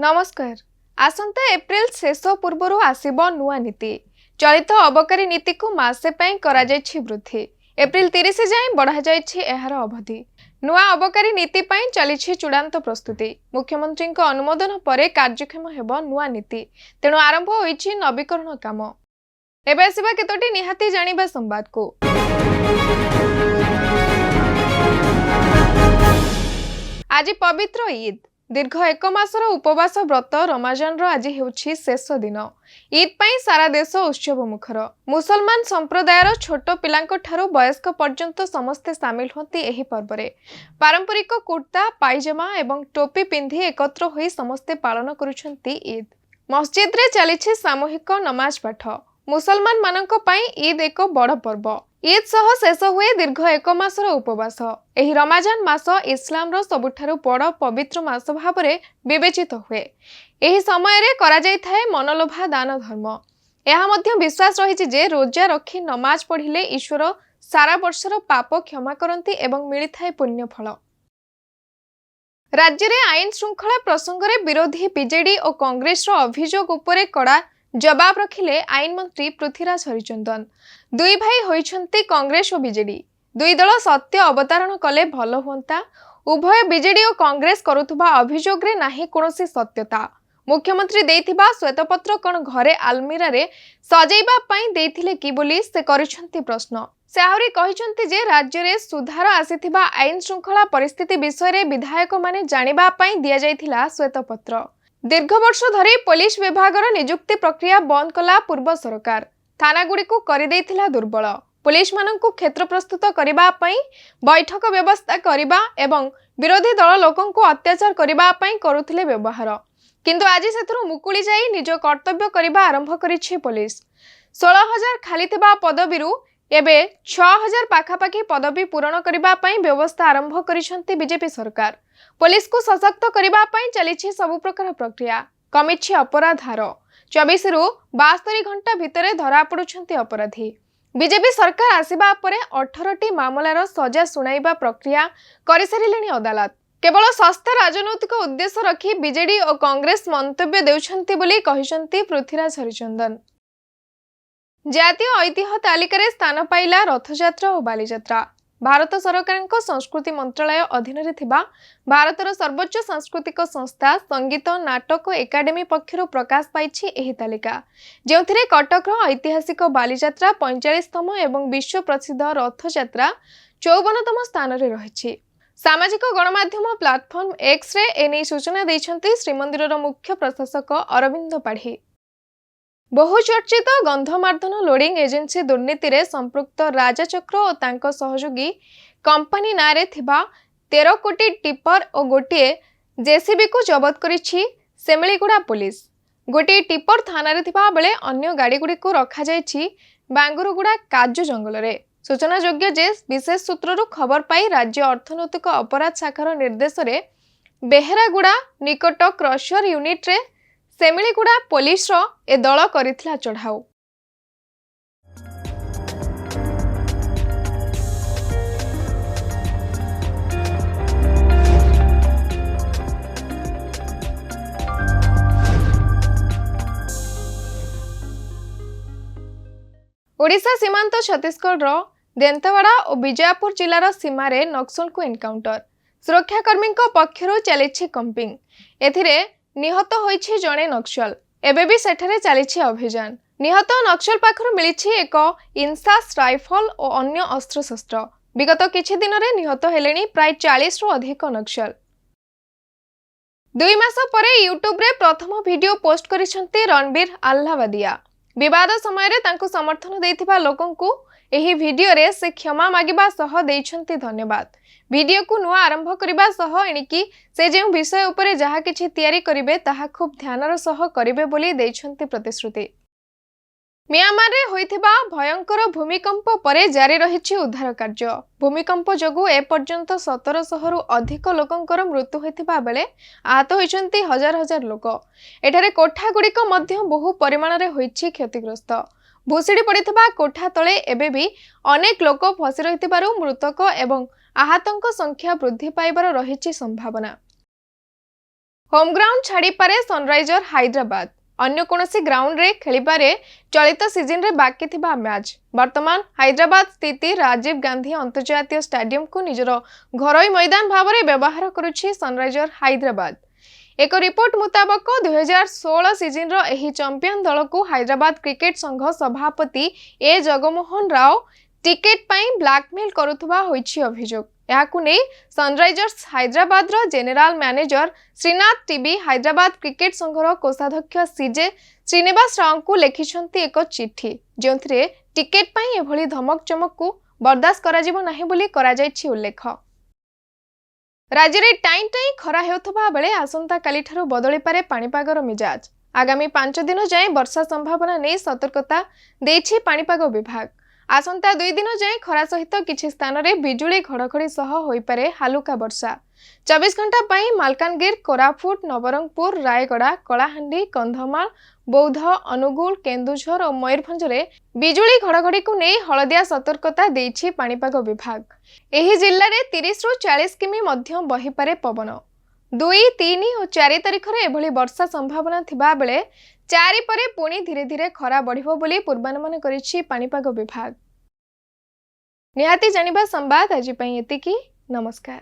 नमस्कार। आसंता एप्रिल शेष पूर्व आसिबो नुआ नीति। चलित अबकारी नीति को मासे पई करा जायछि वृद्धि। एप्रिल 30 जाए बढ़ा जायछि एहार अवधि। नुआ अबकारी नीति पई चलिछि चूड़ांत प्रस्तुति। मुख्यमंत्री को अनुमोदन परे कार्यक्षम हेबो नुआ नीति। तेणु आरंभ होइछि नवीकरण काम। एबे आसिबा केतोटी निहाती जानिबा संवाद को। आज पवित्र ईद। दीर्घ एक मासर उपवास व्रत रमजान आज हेउछि शेष दिन। ईद पई सारा देश उत्सव मुखर। मुसलमान संप्रदायर छोट पिलांक ठारू वयस्क पर्यंत समस्ते सामिल होती एही पर्व रे। पारंपरिक कुर्ता पायजामा एवं टोपी पिंधि एकत्र होई समस्ते पालन करुछंती ईद। मस्जिद रे चलिछि सामूहिक नमाज पाठ। मुसलमान मानक पई ईद एक बड़ पर्व। ईद सह शेष हुए दीर्घ एक मासर उपवास। एही रमजान मास इस्लाम रो सबुठारु बड़ पवित्र मास भाबरे विवेचित हुए। एही समय रे करा जाय थाए मनलोभा दान धर्म। एहा मध्य विश्वास रहिछि जे रोजा रखी नमाज पढ़िले ईश्वर सारा वर्षर पाप क्षमा करंती एवं मिली थाए पुण्य फल। राज्य रे आईन श्रृंखला प्रसंग रे विरोधी बीजेडी और कांग्रेस रो अभियोग उपरे कड़ा जवाब रखिले आईन मंत्री पृथ्वीराज हरिचंदन। दुई भाई होइछंती कांग्रेस और बीजेडी। दुई दल सत्य अवतारण कले भल हुंता। उभय बीजेडी और कांग्रेस करुथुबा अभियोग रे नाही कोनोसी सत्यता। मुख्यमंत्री देइथिबा श्वेतपत्र कोन घरे आलमीरा रे सजैबा पई देइथिले कि बोली से करिछंती प्रश्न। से आहुरी कहिछंती जे राज्य रे सुधार आसीथिबा आईन श्रृंखला परिस्थिति विषय रे विधायक माने जानिबा पई दिया जाइथिला श्वेतपत्र। दीर्घ वर्ष धरी पुलिस विभाग नियुक्ति प्रक्रिया बंद कला पूर्व सरकार। थाना गुड़ी को करि देइथिला दुर्बल। पुलिस माननकु क्षेत्र प्रस्तुत करिबा पई बैठक व्यवस्था करिबा एवं विरोधी दल लोकंकु अत्याचार करिबा पई करुथिले व्यवहार। किंतु आज सेथुरु मुकुली जाई निज कर्तव्य करिबा आरंभ करिछि पुलिस। 16,000 खाली थिबा पदवीरु एबे 6,000 पाखापाखी पदवी पूरण करिबा पई व्यवस्था आरंभ करिसंती बीजेपी सरकार। पुलिस को सशक्त करिबा पई चलिछि सब प्रकार प्रक्रिया। कमिछि अपराध हार। 24 रु 72 घंटा भितरे धरा पडुछंती अपराधी। बीजेपी सरकार आसीबा परे 18टी मामलार सजा सुनाइबा प्रक्रिया करिसारिलेनी अदालत। केवल सस्ता राजनैतिक उद्देश्य रखी बीजेडी और कांग्रेस मंतव्य देउछंती बोली कहिसंती पृथ्वीराज हरिचंदन। जातीय ऐतिह्य तालिका रे स्थान पाइला रथयात्रा और बालीयात्रा। भारत सरकार संस्कृति मंत्रालय अधीन रे थिबा भारतर सर्वोच्च सांस्कृतिक संस्था संगीत नाटक एकाडेमी पक्षरु प्रकाश पाइछि एही तालिका। जेउथिरे कटक ऐतिहासिक बालीयात्रा 45तम एवं विश्व प्रसिद्ध रथयात्रा 54तम स्थान रे रहिछि। सामाजिक गणमाध्यम प्लाटफॉर्म एक्स रे एने सूचना दैछंती श्रीमंदिरर मुख्य प्रशासक अरविंद पाढ़ी। बहुचर्चित गंधमार्दन लोडिंग एजेंसी दुर्नीति रे संपृक्त राजाचक्र और तांको सहयोगी कंपनी नारे थिबा 13 कोटी टिपर और गोटे जेसीबी को जबत करिछि सेमिलीगुड़ा पुलिस। गोटे टिपर थाना रे थिबा बेले अन्य गाड़ी गुडी को रखा जायछि बांगुरगुड़ा काजू जंगल रे। सूचना योग्य जे विशेष सूत्ररु खबर पाई राज्य अर्थनैतिक अपराध शाखार निर्देश रे बेहरागुड़ा निकट क्रशर यूनिट रे सेमिलीगुड़ा पुलिस रो ए दल करिथिला चढ़ाऊ। ओडिशा सीमांत छत्तीसगढ़ रो देंतवाड़ा और विजयपुर जिलार सीमारे नक्सल को एनकाउंटर। सुरक्षाकर्मी पक्षरु चलिछि कंपिंग। एथिरे निहत होइछि जणे नक्सल। एबे भी सेठरे चलिछि अभियान। निहत नक्सल पाखरु मिलिछि एक इंसास राइफल और अन्य अस्त्र शस्त्र। विगत किछि दिन रे निहत हेलेनी प्राय 40 रु अधिक नक्सल। 2 मास परे यूट्यूब रे प्रथम वीडियो पोस्ट करिसंती रणबीर आल्हावादिया। विवाद समय रे तांको समर्थन देइथिबा लोकंकु एही वीडियो रे से क्षमा मागिबा सह देइछंती धन्यवाद। वीडियो को नुआ आरंभ करिबा सह एनिकी से जे विषय उपरे जहा किछि तयारी करिवे ताहा खूब ध्यानर सह करिवे बोली देइछंती प्रतिश्रुति। म्यांमार रे होइथिबा भयंकर भूमिकंप परे जारी रहिछि उद्धार कार्य। भूमिकंप जोगु ए पर्यंत 1700 रु अधिक लोकंकर मृत्यु होइथिबा बेले आहत होइछंती हजार हजार लोक। एठारे कोठा गुडिक मध्य बहु परिमाण रे होइछि क्षतिग्रस्त। भूसिड़ी पड़िथिबा कोठा तले एबे भी अनेक लोक फसी रहिथिबारु मृतक एवं आहतंक संख्या वृद्धि पाइबार रहिछि संभावना। होम ग्राउंड छाड़ी पारे सनराइजर हैदराबाद अन्य कोनोसी ग्राउंड रे खेलिपारे चलित सीजन रे बाकी थिबा मैच वर्तमान हैदराबाद स्थित राजीव गांधी अंतर्जातीय स्टेडियम को निजर घरोई मैदान भाव में व्यवहार करुछि सनराइजर हैदराबाद। एक रिपोर्ट मुताबक 2016 सीजन रो एही चैंपियन दल को हैदराबाद क्रिकेट संघ सभापति ए जगमोहन राव टिकेट पाई ब्लैकमेल करुथुबा होइछि अभियोग। याकु नै सनराइजर्स हैदराबाद रो general manager Srinath T B Hyderabad cricket संघर कोषाध्यक्ष सीजे श्रीनिवास राव को लिखिछंती एक चिट्ठी जोंथरे टिकेट पाई एभली धमक चमक को बर्दाश्त करा जिवो नाही बोली करा जायछि उल्लेख। राज्य में टाइम टाइम खरा हेउथबा बेले आसंता काली ठारू बदली पारे पाणीपागर मिजाज। आगामी 5 दिन जाए वर्षा संभावना नहीं सतर्कता देछि पाणीपाग विभाग। आसंता 2 दिन जाए खरा सहित किछि स्थान रे बिजुली घड़घड़ी सह होई पारे हालुका वर्षा। 24 घंटा पाई मालकानगिर, कोरापुट, नवरंगपुर, रायगड़ा, कलाहांडी, कंधमाल, बौद्ध, अनुगुल, केन्दुझर और मयूरभंज रे बिजुली घड़घड़ी को नहीं हलदिया सतर्कता देछि पाणीपाग विभाग। एही जिल्ला रे 30 रु 40 किमी मध्य बही पारे पवन। 2, 3 और 4 तारिख रे एभली वर्षा संभावना थिबा बेले 4 परे पुणी धीरे धीरे खरा बढ़िबो बोली पूर्वानुमान करिछि पाणीपाग विभाग। निहाती जानिबा संवाद आज पई एतिकी। नमस्कार।